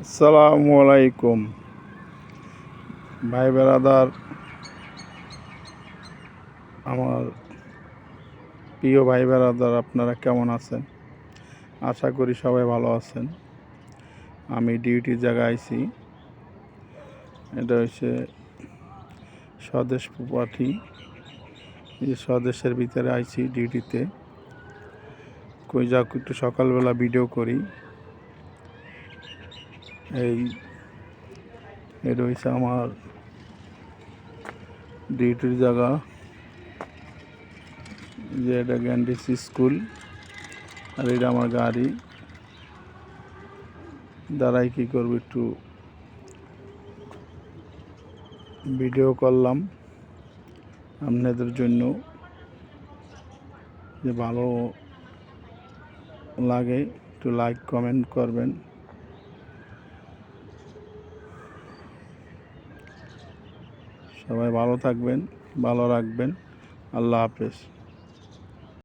আসসালামু আলাইকুম ভাই বেরাদার, আমার প্রিয় ভাই বেরাদার, আপনারা কেমন আছেন? আশা করি সবাই ভালো আছেন। আমি ডিউটির জায়গায় আইছি। এটা হচ্ছে স্বদেশ প্রপার্টি। এই স্বদেশের ভিতরে আইছি ডিউটিতে। কই যাক একটু সকালবেলা ভিডিও করি। এটা হচ্ছে আমার ডিউটির জায়গা, যে এটা গ্যান্ডিস স্কুল, আর এটা আমার গাড়ি। দাঁড়াই কি করবো, একটু ভিডিও করলাম আপনাদের জন্য, যে ভালো লাগে একটু লাইক কমেন্ট করবেন। সবাই ভালো থাকবেন, ভালো রাখবেন। আল্লাহ হাফেজ।